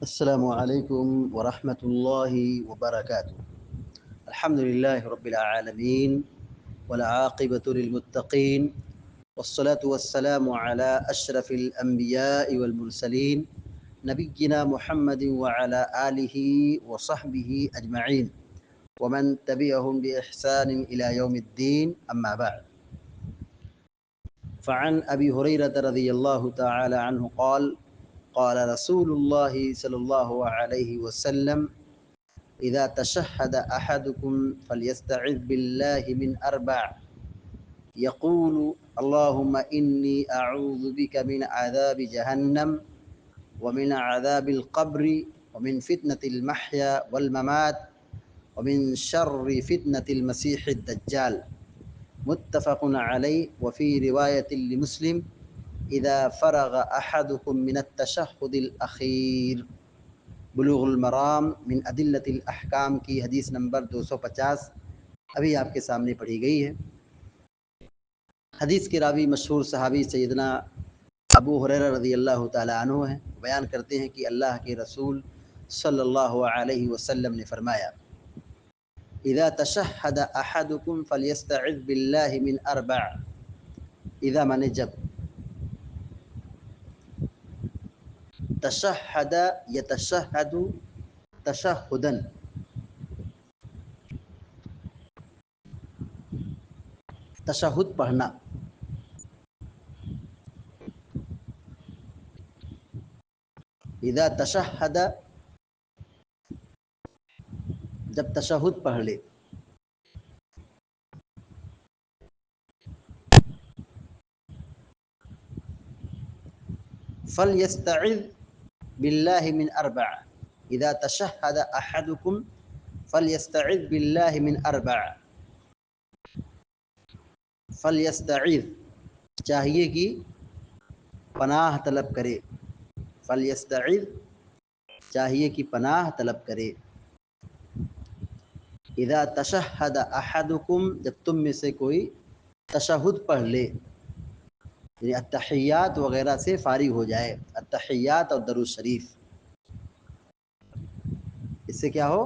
السلام عليكم ورحمة الله وبركاته. الحمد لله رب العالمين والعاقبة للمتقين والصلاة والسلام على أشرف الأنبياء والمرسلين نبينا محمد وعلى آله وصحبه أجمعين ومن تبعهم بإحسان إلى يوم الدين. أما بعد، فعن أبي هريرة رضي الله تعالى عنه قال قال رسول الله صلى الله عليه وسلم: إذا تشهد أحدكم فليستعذ بالله من أربع، يقول: اللهم إني أعوذ بك من عذاب جهنم ومن عذاب القبر ومن فتنة المحيا والممات ومن شر فتنة المسيح الدجال. متفق عليه. وفي رواية لمسلم: إذا فرغ أحدكم من التشهد الأخير. بلوغ المرام من عدلۃ الاحکام کی حدیث نمبر 250 ابھی آپ کے سامنے پڑھی گئی ہے۔ حدیث کے راوی مشہور صحابی سیدنا ابو ہریرہ رضی اللہ تعالی عنہ ہیں۔ بیان کرتے ہیں کہ اللہ کے رسول صلی اللہ علیہ وسلم نے فرمایا: اذا تشہد احدکم فلیستعذ باللہ من اربع۔ اذا مانے جب، تشہد یتشہد تشہدن، تشہد پڑھنا۔ اذا تشہد، جب تشہد پڑھ لے۔ فلیستعذ باللہ من اربع، اذا تشہد احدکم فلیستعذ باللہ من اربع۔ فلیستعذ چاہیے کہ پناہ طلب کرے، فلیستعذ چاہیے کہ پناہ طلب کرے۔ اذا تشہد احدکم، جب تم میں سے کوئی تشہد پڑھ لے، یعنی التحیات وغیرہ سے فارغ ہو جائے، التحیات اور درود شریف، اس سے کیا ہو؟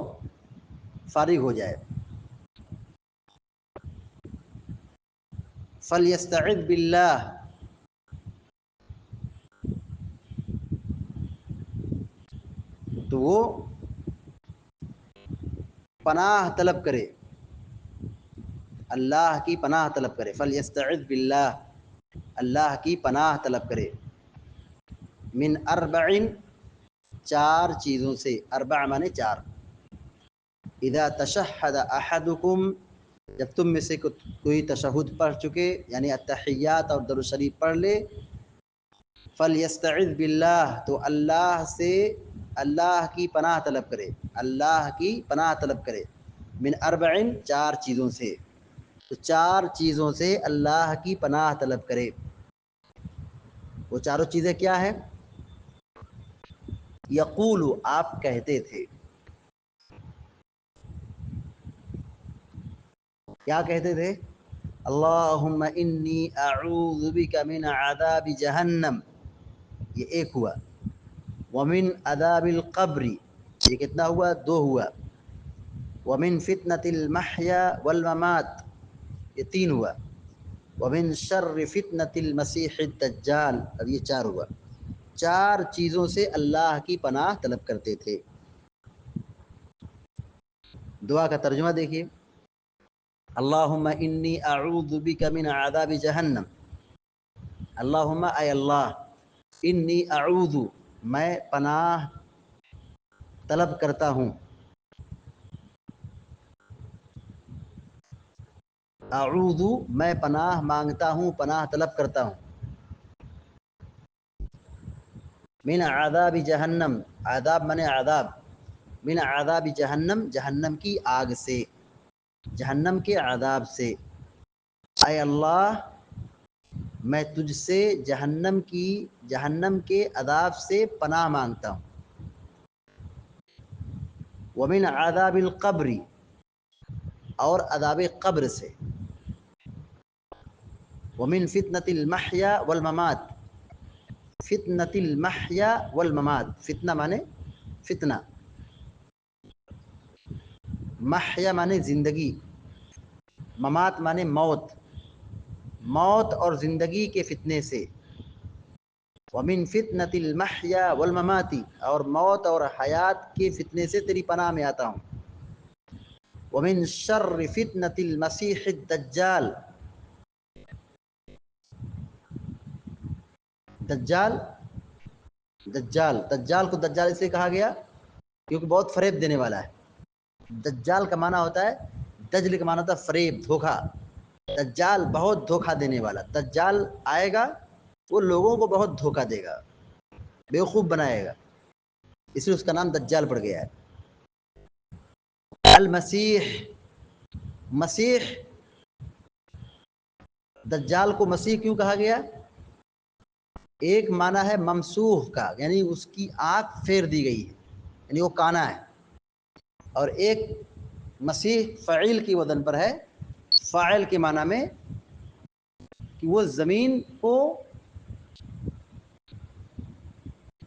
فارغ ہو جائے۔ فلیستعذ باللہ، تو وہ پناہ طلب کرے، اللہ کی پناہ طلب کرے۔ فلیستعذ باللہ، اللہ کی پناہ طلب کرے۔ من اربع، چار چیزوں سے، اربع مانے چار۔ اذا تشہد احدکم، جب تم میں سے کوئی تشہد پڑھ چکے، یعنی التحیات اور درود شریف پڑھ لے، فلیستعذ باللہ، تو اللہ سے، اللہ کی پناہ طلب کرے، اللہ کی پناہ طلب کرے۔ من اربع، چار چیزوں سے، تو چار چیزوں سے اللہ کی پناہ طلب کرے۔ وہ چاروں چیزیں کیا ہیں؟ یقول، آپ کہتے تھے، کیا کہتے تھے؟ اللہم انی اعوذ بک من عذاب جہنم، یہ ایک ہوا۔ ومن عذاب القبر، یہ کتنا ہوا؟ دو ہوا۔ ومن فتنة المحیا والممات، یہ تین ہوا۔ ومن شر فتنة المسیح الدجال، اب یہ چار ہوا۔ چار چیزوں سے اللہ کی پناہ طلب کرتے تھے۔ دعا کا ترجمہ دیکھیے: اللہم انی اعوذ بک من عذاب جہنم، اللہم اے اللہ، انی اعوذ میں پناہ طلب کرتا ہوں، اعوذ میں پناہ مانگتا ہوں، پناہ طلب کرتا ہوں، من عذاب جہنم، عذاب من عذاب، من عذاب جہنم، جہنم کی آگ سے، جہنم کے عذاب سے۔ اے اللہ، میں تجھ سے جہنم کے عذاب سے پناہ مانگتا ہوں۔ ومن عذاب القبر، اور عذاب قبر سے۔ ومن فتنة المحیا والممات، فتنة المحیا والممات، فتنہ مانے فتنہ، محیا مانے زندگی، ممات مانے موت، موت اور زندگی کے فتنے سے، ومن فتنۃ المحیا والممات، اور موت اور حیات کے فتنے سے تیری پناہ میں آتا ہوں، ومن شر فتنۃ المسیح الدجال، دجال، دجال کو دجال اس لیے کہا گیا کیونکہ بہت فریب دینے والا ہے۔ دجال کا معنی ہوتا ہے، دجل کا معنی ہوتا ہے فریب، دھوکا۔ دجال بہت دھوکا دینے والا، دجال آئے گا وہ لوگوں کو بہت دھوکا دے گا، بیوقوف بنائے گا، اس لیے اس کا نام دجال پڑ گیا ہے۔ المسیح، مسیح، دجال کو مسیح کیوں کہا گیا؟ ایک معنی ہے ممسوح کا، یعنی اس کی آنکھ پھیر دی گئی ہے، یعنی وہ کانا ہے، اور ایک مسیح فعیل کی وزن پر ہے، فاعل کے معنی میں کہ وہ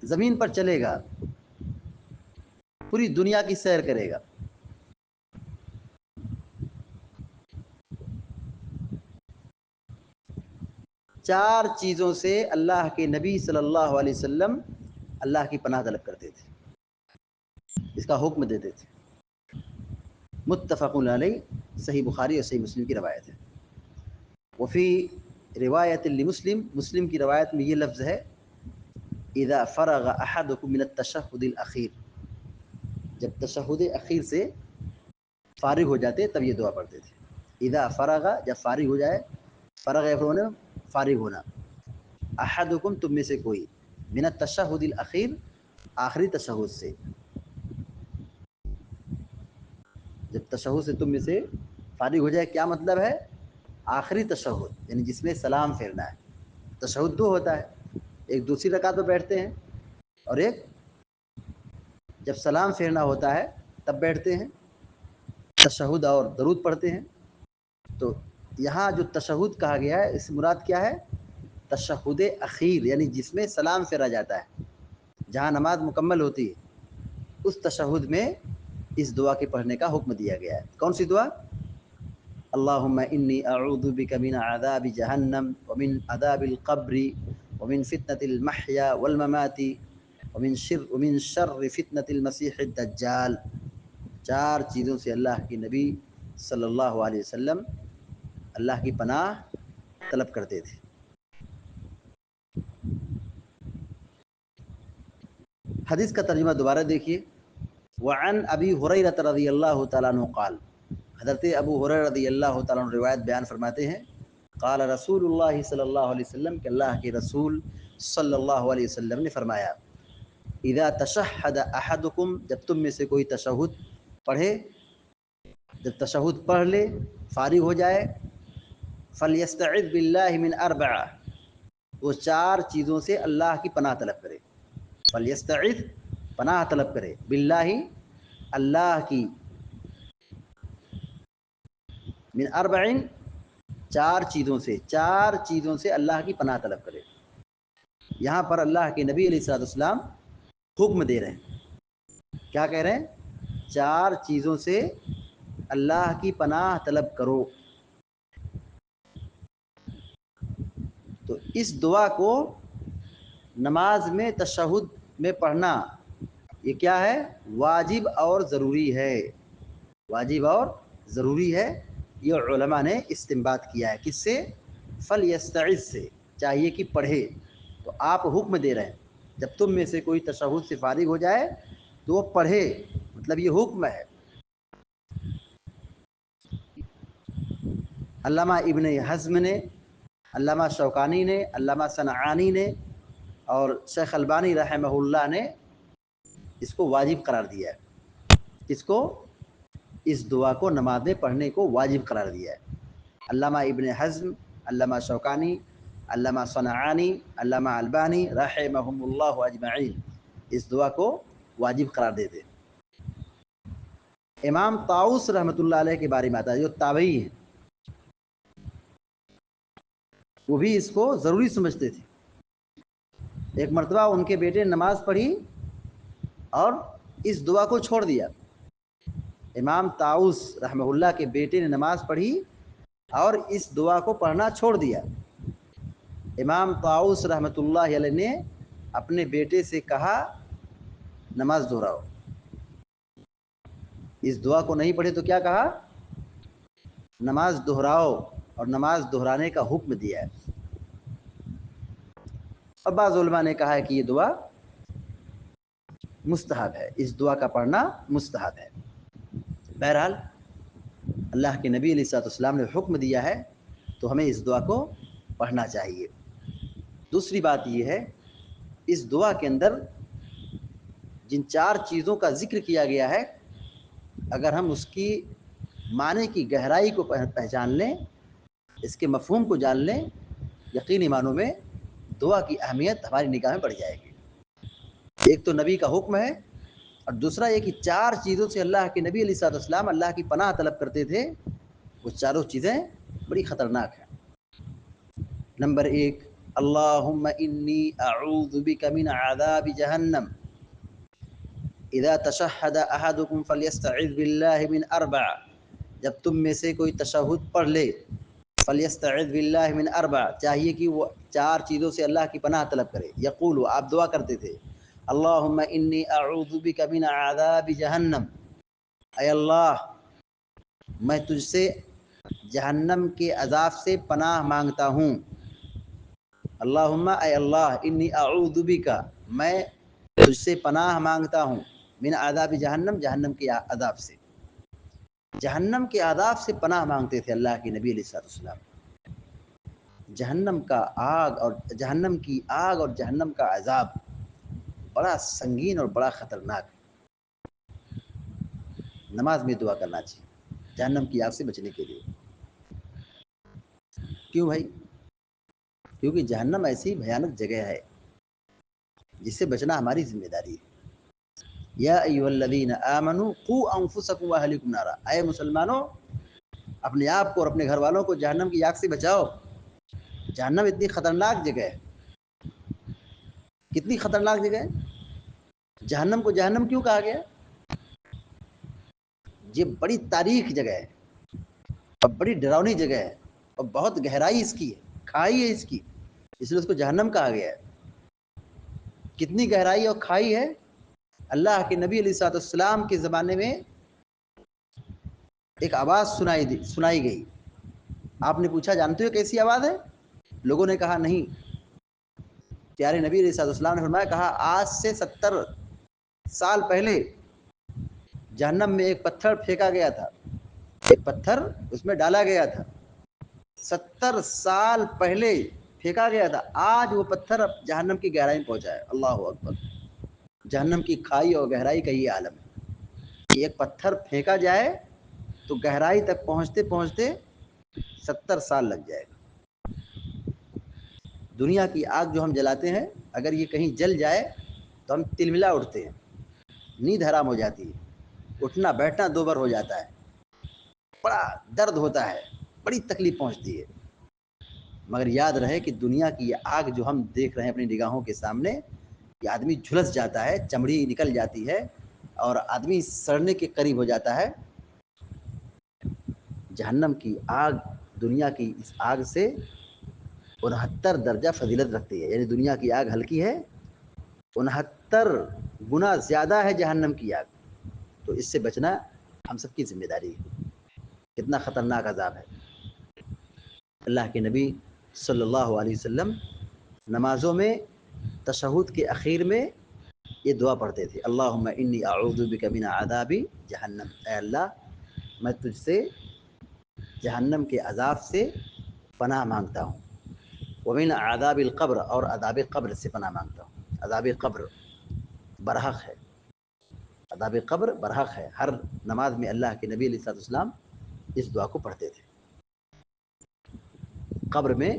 زمین پر چلے گا، پوری دنیا کی سیر کرے گا۔ چار چیزوں سے اللہ کے نبی صلی اللہ علیہ وسلم اللہ کی پناہ طلب کرتے تھے، اس کا حکم دیتے تھے۔ متفق علیہ، صحیح بخاری اور صحیح مسلم کی روایت ہے۔ وفی روایت لمسلم، مسلم کی روایت میں یہ لفظ ہے، اذا فرغ احدکم من التشہد الاخیر، جب تشہد اخیر سے فارغ ہو جاتے تب یہ دعا پڑھتے تھے۔ اذا فرغ، جب فارغ ہو جائے، فارغ ہونا، احدکم تم میں سے کوئی، من التشہد الاخیر، آخری تشہد سے، جب تشہد سے تم میں سے فارغ ہو جائے، کیا مطلب ہے؟ آخری تشہد، یعنی جس میں سلام پھیرنا ہے۔ تشہد دو ہوتا ہے، ایک دوسری رکعت پہ بیٹھتے ہیں، اور ایک جب سلام پھیرنا ہوتا ہے تب بیٹھتے ہیں، تشہد اور درود پڑھتے ہیں۔ تو یہاں جو تشہد کہا گیا ہے، اس مراد کیا ہے؟ تشہد اخیر، یعنی جس میں سلام پھیرا جاتا ہے، جہاں نماز مکمل ہوتی ہے، اس تشہد میں اس دعا کے پڑھنے کا حکم دیا گیا ہے۔ کون سی دعا؟ اللہم انی اعوذ بک من عذاب جہنم ومن عذاب القبر ومن فتنة المحیا والممات ومن شر فتنة المسیح الدجال۔ چار چیزوں سے اللہ کے نبی صلی اللہ علیہ وسلم اللہ کی پناہ طلب کرتے تھے۔ حدیث کا ترجمہ دوبارہ دیکھیے۔ وعن ابی ہریرہ رضی اللہ تعالیٰ عنہ قال، حضرت ابو ہریرہ رضی اللہ تعالیٰ عنہ روایت بیان فرماتے ہیں، قال رسول اللہ صلی اللہ علیہ وسلم، کہ اللہ کے رسول صلی اللہ علیہ وسلم نے فرمایا، اذا تشہد احدکم، جب تم میں سے کوئی تشہد پڑھے، جب تشہد پڑھ لے، فارغ ہو جائے، فلیستعذ باللہ من اربع، وہ چار چیزوں سے اللہ کی پناہ طلب کرے۔ فلیستعذ، پناہ طلب کرے، باللہ، اللہ کی، من اربع، چار چیزوں سے اللہ کی پناہ طلب کرے۔ یہاں پر اللہ کے نبی علیہ السلام حکم دے رہے ہیں، کیا کہہ رہے ہیں؟ چار چیزوں سے اللہ کی پناہ طلب کرو۔ تو اس دعا کو نماز میں تشہد میں پڑھنا، یہ کیا ہے؟ واجب اور ضروری ہے، واجب اور ضروری ہے۔ یہ علماء نے استنباط کیا ہے، کس سے؟ فلیستعذ سے، چاہیے کہ پڑھے۔ تو آپ حکم دے رہے ہیں، جب تم میں سے کوئی تشہد سے فارغ ہو جائے تو وہ پڑھے، مطلب یہ حکم ہے۔ علامہ ابن حزم نے، علامہ شوکانی نے، علامہ صنعانی نے اور شیخ البانی رحمہ اللہ نے اس کو واجب قرار دیا ہے۔ اس کو، اس دعا کو نماز میں پڑھنے کو واجب قرار دیا ہے۔ علامہ ابن حزم، علامہ شوکانی، علامہ صنعانی، علامہ البانی رحمہم اللہ اجمعین اس دعا کو واجب قرار دیتے۔ امام طاؤس رحمۃ اللہ علیہ کے بارے میں آتا ہے، جو تابعی ہیں، وہ بھی اس کو ضروری سمجھتے تھے۔ ایک مرتبہ ان کے بیٹے نے نماز پڑھی اور اس دعا کو چھوڑ دیا. امام طاؤس رحمہ اللہ کے بیٹے نے نماز پڑھی اور اس دعا کو پڑھنا چھوڑ دیا. امام طاؤس رحمۃ اللہ علیہ نے اپنے بیٹے سے کہا نماز دہراؤ. اس دعا کو نہیں پڑھے تو کیا کہا؟ نماز دہراؤ، اور نماز دہرانے کا حکم دیا ہے. اور بعض علماء نے کہا ہے کہ یہ دعا مستحب ہے، اس دعا کا پڑھنا مستحب ہے. بہرحال اللہ کے نبی علیہ الصلوۃ والسلام نے حکم دیا ہے تو ہمیں اس دعا کو پڑھنا چاہیے. دوسری بات یہ ہے، اس دعا کے اندر جن 4 چیزوں کا ذکر کیا گیا ہے، اگر ہم اس کی معنی کی گہرائی کو پہچان لیں، اس کے مفہوم کو جان لیں، یقینی معنوں میں دعا کی اہمیت ہماری نگاہ میں بڑھ جائے گی. ایک تو نبی کا حکم ہے، اور دوسرا یہ کہ 4 چیزوں سے اللہ کے نبی علیہ الصلوۃ والسلام اللہ کی پناہ طلب کرتے تھے. وہ چاروں چیزیں بڑی خطرناک ہیں. نمبر 1، اللہم انی اعوذ بک من عذاب جہنم اذا تشہد احدکم فلیستعذ باللہ من 4. جب تم میں سے کوئی تشہد پڑھ لے، فلیستعذ باللہ من 4، چاہیے کہ وہ 4 چیزوں سے اللہ کی پناہ طلب کرے. یقول، آپ دعا کرتے تھے، اللہم انی اعوذ بک من عذاب جہنم، اے اللہ میں تجھ سے جہنم کے عذاب سے پناہ مانگتا ہوں. اللہم، اے اللہ، انی اعوذ بک، میں تجھ سے پناہ مانگتا ہوں، من عذاب جہنم، جہنم کے عذاب سے. جہنم کے عذاب سے پناہ مانگتے تھے اللہ کے نبی علیہ الصلوۃ والسلام. جہنم کا آگ اور جہنم کی آگ اور جہنم کا عذاب بڑا سنگین اور بڑا خطرناک ہے. نماز میں دعا کرنا چاہیے جہنم کی آگ سے بچنے کے لیے. کیوں بھائی؟ کیونکہ جہنم ایسی بھیانک جگہ ہے جس سے بچنا ہماری ذمہ داری ہے. یا ایھا الذین آمنوا قوا انفسکم واہلکم نارا، اے مسلمانوں اپنے آپ کو اور اپنے گھر والوں کو جہنم کی آگ سے بچاؤ. جہنم اتنی خطرناک جگہ ہے. کتنی خطرناک جگہ ہے؟ جہنم کو جہنم کیوں کہا گیا؟ یہ بڑی تاریخ جگہ ہے اور بڑی ڈراؤنی جگہ ہے، اور بہت گہرائی اس کی ہے، کھائی ہے اس کی، اس لیے اس کو جہنم کہا گیا ہے. کتنی گہرائی اور کھائی ہے؟ اللہ کے نبی علیہ الصلوۃ والسلام کے زمانے میں ایک آواز سنائی گئی. آپ نے پوچھا جانتے ہو کیسی آواز ہے؟ لوگوں نے کہا نہیں. پیارے نبی علیہ الصلوۃ والسلام نے فرمایا، کہا آج سے 70 سال پہلے جہنم میں ایک پتھر پھینکا گیا تھا، ایک پتھر اس میں ڈالا گیا تھا، 70 سال پہلے پھینکا گیا تھا. آج وہ پتھر اب جہنم کی گہرائی میں پہنچا ہے. اللہ اکبر. جہنم کی کھائی اور گہرائی کا یہ عالم ہے کہ ایک پتھر پھینکا جائے تو گہرائی تک پہنچتے پہنچتے 70 سال لگ جائے گا. دنیا کی آگ جو ہم جلاتے ہیں، اگر یہ کہیں جل جائے تو ہم تلملا اٹھتے ہیں، نیند حرام ہو جاتی ہے، اٹھنا بیٹھنا دوبر ہو جاتا ہے، بڑا درد ہوتا ہے، بڑی تکلیف پہنچتی ہے. مگر یاد رہے کہ دنیا کی یہ آگ جو ہم دیکھ رہے ہیں اپنی نگاہوں کے سامنے، یہ آدمی جھلس جاتا ہے، چمڑی نکل جاتی ہے اور آدمی سڑنے کے قریب ہو جاتا ہے. جہنم کی آگ دنیا کی اس آگ سے 69 درجہ فضیلت رکھتی ہے. یعنی دنیا کی آگ ہلکی ہے، 69 گنا زیادہ ہے جہنم کی آگ. تو اس سے بچنا ہم سب کی ذمہ داری ہے. کتنا خطرناک عذاب ہے. اللہ کے نبی صلی اللہ علیہ وسلم نمازوں میں تشہد کے اخیر میں یہ دعا پڑھتے تھے، اللہم انی اعوذ بک من عذاب جہنم، اے اللہ میں تجھ سے جہنم کے عذاب سے پناہ مانگتا ہوں. ومن عذاب القبر، اور عذاب قبر سے پناہ مانگتا ہوں. عذاب قبر برحق ہے، عذاب قبر برحق ہے. ہر نماز میں اللہ کے نبی علیہ الصلوۃ والسلام اس دعا کو پڑھتے تھے. قبر میں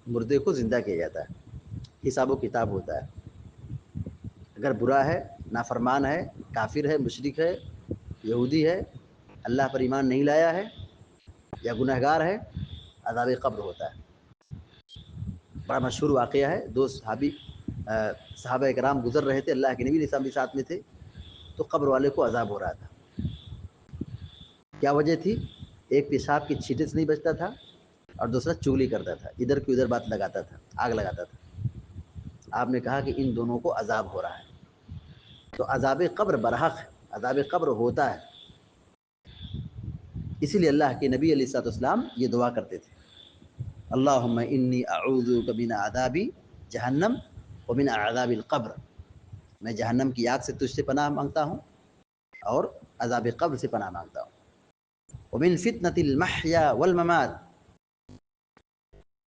مردے کو زندہ کیا جاتا ہے، حساب و کتاب ہوتا ہے. اگر برا ہے، نافرمان ہے، کافر ہے، مشرک ہے، یہودی ہے، اللہ پر ایمان نہیں لایا ہے یا گنہگار ہے، عذاب قبر ہوتا ہے. بڑا مشہور واقعہ ہے. 2 صحابہ کرام گزر رہے تھے، اللہ کے نبی علیہ السلام بھی ساتھ میں تھے. تو قبر والے کو عذاب ہو رہا تھا. کیا وجہ تھی؟ ایک پیشاب کی چھینٹے سے نہیں بچتا تھا اور دوسرا چگلی کرتا تھا، ادھر کی ادھر بات لگاتا تھا، آگ لگاتا تھا. آپ نے کہا کہ ان دونوں کو عذاب ہو رہا ہے. تو عذاب قبر برحق ہے، عذاب قبر ہوتا ہے. اسی لیے اللہ کے نبی علیہ الصلوۃ والسلام یہ دعا کرتے تھے، اللہم انی اعوذ بک من عذاب جہنم ومن عذاب القبر. میں جہنم کی آگ سے تجھ سے پناہ مانگتا ہوں اور عذاب قبر سے پناہ مانگتا ہوں. ومن فتنة المحیا والممات،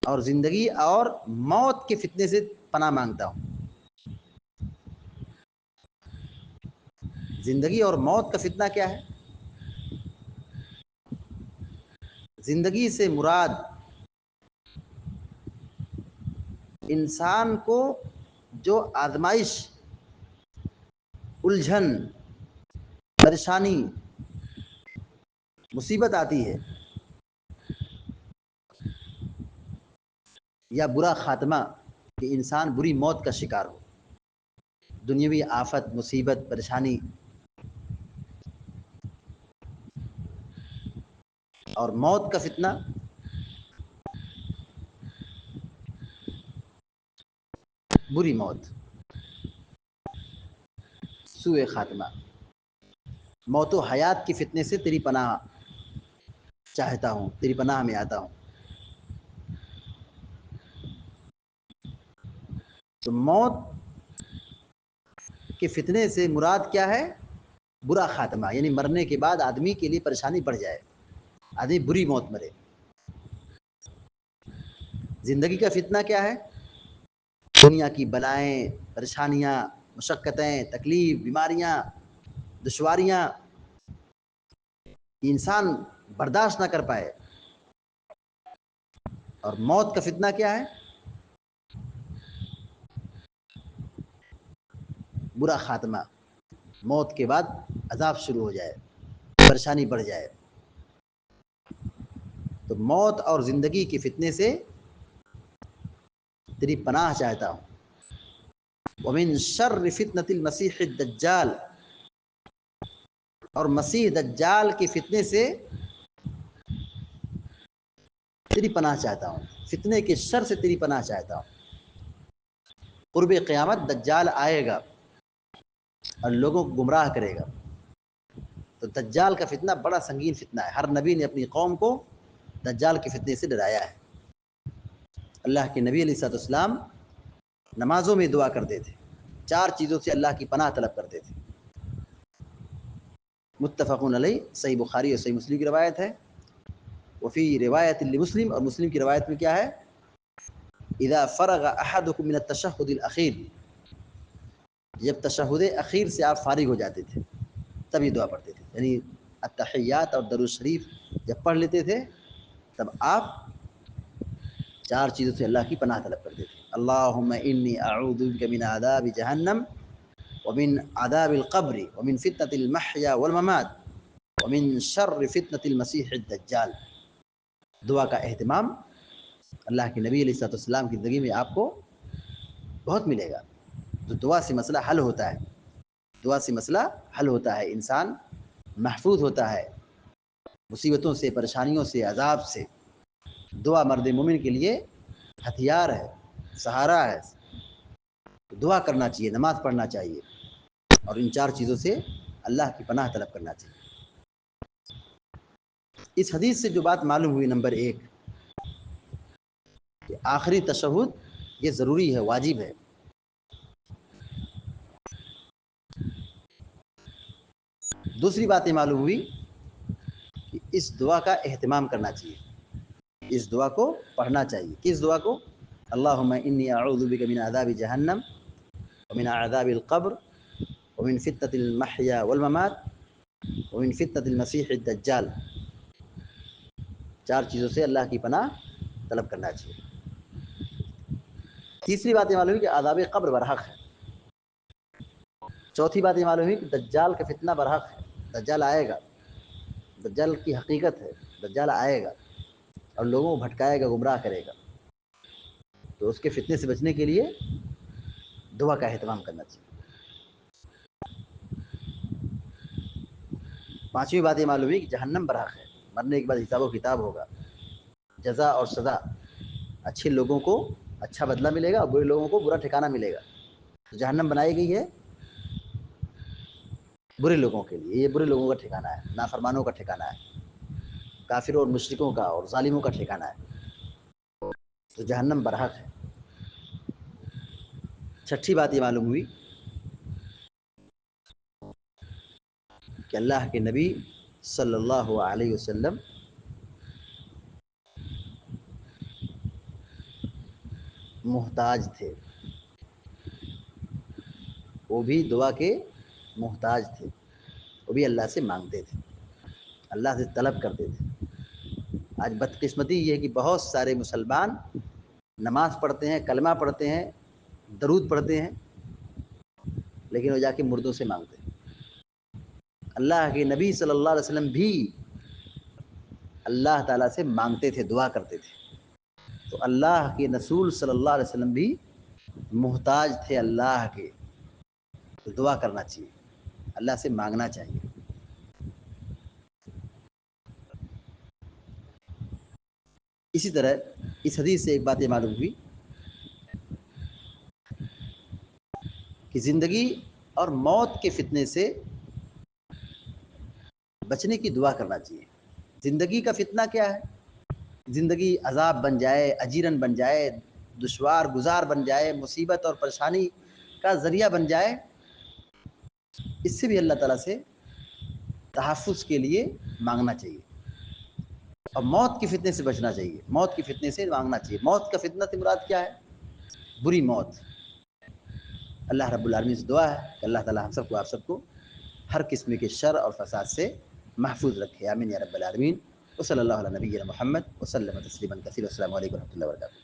اور زندگی اور موت کے فتنے سے پناہ مانگتا ہوں. زندگی اور موت کا فتنہ کیا ہے؟ زندگی سے مراد انسان کو جو آزمائش، الجھن، پریشانی، مصیبت آتی ہے، یا برا خاتمہ کہ انسان بری موت کا شکار ہو، دنیاوی آفت، مصیبت، پریشانی. اور موت کا فتنہ بری موت، سوء خاتمہ. موت و حیات کی فتنے سے تیری پناہ چاہتا ہوں، تیری پناہ میں آتا ہوں. تو موت کے فتنے سے مراد کیا ہے؟ برا خاتمہ، یعنی مرنے کے بعد آدمی کے لیے پریشانی بڑھ جائے، آدمی بری موت مرے. زندگی کا فتنہ کیا ہے؟ دنیا کی بلائیں، پریشانیاں، مشقتیں، تکلیف، بیماریاں، دشواریاں انسان برداشت نہ کر پائے. اور موت کا فتنہ کیا ہے؟ برا خاتمہ، موت کے بعد عذاب شروع ہو جائے، پریشانی بڑھ جائے. تو موت اور زندگی کے فتنے سے تیری پناہ چاہتا ہوں. ومن شر فتنة المسیح الدجال، اور مسیح دجال کے فتنے سے تیری پناہ چاہتا ہوں، فتنے کے شر سے تیری پناہ چاہتا ہوں. قرب قیامت دجال آئے گا اور لوگوں کو گمراہ کرے گا. تو دجال کا فتنہ بڑا سنگین فتنہ ہے. ہر نبی نے اپنی قوم کو دجال کے فتنے سے ڈرایا ہے. اللہ کے نبی علیہ الصلوۃ والسلام نمازوں میں دعا کرتے تھے، 4 چیزوں سے اللہ کی پناہ طلب کرتے تھے. متفق علیہ، صحیح بخاری اور صحیح مسلم کی روایت ہے. وفی روایت لمسلم، اور مسلم کی روایت میں کیا ہے؟ اذا فرغ احدکم من التشہد الاخیر، جب تشہد اخیر سے آپ فارغ ہو جاتے تھے تب یہ دعا پڑھتے تھے. یعنی التحیات اور درود شریف جب پڑھ لیتے تھے تب آپ 4 چیزوں سے اللہ کی پناہ طلب کرتے تھے. اللہم انی اعوذ بک من عذاب جہنم ومن عذاب القبر ومن فتنة المحیا والممات ومن شر فتنة المسیح الدجال. دعا کا اہتمام اللہ کے نبی علیہ الصلوۃ والسلام کی زندگی میں آپ کو بہت ملے گا. تو دعا سے مسئلہ حل ہوتا ہے، دعا سے مسئلہ حل ہوتا ہے، انسان محفوظ ہوتا ہے مصیبتوں سے، پریشانیوں سے، عذاب سے. دعا مرد مومن کے لیے ہتھیار ہے، سہارا ہے. دعا کرنا چاہیے، نماز پڑھنا چاہیے، اور ان 4 چیزوں سے اللہ کی پناہ طلب کرنا چاہیے. اس حدیث سے جو بات معلوم ہوئی، نمبر 1 کہ آخری تشہد یہ ضروری ہے، واجب ہے. دوسری بات یہ معلوم ہوئی کہ اس دعا کا اہتمام کرنا چاہیے، اس دعا کو پڑھنا چاہیے. کس دعا کو؟ اللہم انی اعوذ بک من عذاب جہنم ومن عذاب القبر ومن فتنة المحیا والممات ومن فتنة المسیح الدجال. 4 چیزوں سے اللہ کی پناہ طلب کرنا چاہیے. تیسری بات یہ معلوم ہے کہ عذاب قبر برحق ہے. چوتھی بات یہ معلوم ہے کہ دجال کا فتنہ برحق ہے، دجال آئے گا، دجال کی حقیقت ہے، دجال آئے گا اور لوگوں کو بھٹکائے گا، گمراہ کرے گا. تو اس کے فتنے سے بچنے کے لیے دعا کا اہتمام کرنا چاہیے. پانچویں بات یہ معلوم ہوئی کہ جہنم برحق ہے، مرنے کے بعد حساب و کتاب ہوگا، جزا اور سزا، اچھے لوگوں کو اچھا بدلہ ملے گا اور برے لوگوں کو برا ٹھکانہ ملے گا. تو جہنم بنائی گئی ہے برے لوگوں کے لیے، یہ برے لوگوں کا ٹھکانہ ہے، نافرمانوں کا ٹھکانہ ہے، کافروں اور مشرکوں کا اور ظالموں کا ٹھکانہ ہے. تو جہنم برحق ہے. چھٹی بات یہ معلوم ہوئی کہ اللہ کے نبی صلی اللہ علیہ وسلم محتاج تھے، وہ بھی دعا کے محتاج تھے، وہ بھی اللہ سے مانگتے تھے، اللہ سے طلب کرتے تھے. آج بدقسمتی یہ ہے کہ بہت سارے مسلمان نماز پڑھتے ہیں، کلمہ پڑھتے ہیں، درود پڑھتے ہیں، لیکن وہ جا کے مردوں سے مانگتے ہیں. اللہ کے نبی صلی اللہ علیہ وسلم بھی اللہ تعالیٰ سے مانگتے تھے، دعا کرتے تھے. تو اللہ کے رسول صلی اللہ علیہ وسلم بھی محتاج تھے اللہ کے. تو دعا کرنا چاہیے، اللہ سے مانگنا چاہیے. اسی طرح اس حدیث سے ایک بات یہ معلوم ہوئی کہ زندگی اور موت کے فتنے سے بچنے کی دعا کرنا چاہیے. زندگی کا فتنہ کیا ہے؟ زندگی عذاب بن جائے، اجیرن بن جائے، دشوار گزار بن جائے، مصیبت اور پریشانی کا ذریعہ بن جائے، اس سے بھی اللہ تعالیٰ سے تحفظ کے لیے مانگنا چاہیے. اور موت کے فتنے سے بچنا چاہیے، موت کے فتنے سے مانگنا چاہیے. موت کا فتنہ سے مراد کیا ہے؟ بری موت. اللہ رب العالمین سے دعا ہے کہ اللہ تعالیٰ ہم سب کو آپ سب کو ہر قسم کے شر اور فساد سے محفوظ رکھے. آمین یا رب العالمین. وصلی اللہ علیہ نبینا محمد وسلم تسلیما کثیرا. السلام علیکم و رحمۃ اللہ وبرکاتہ.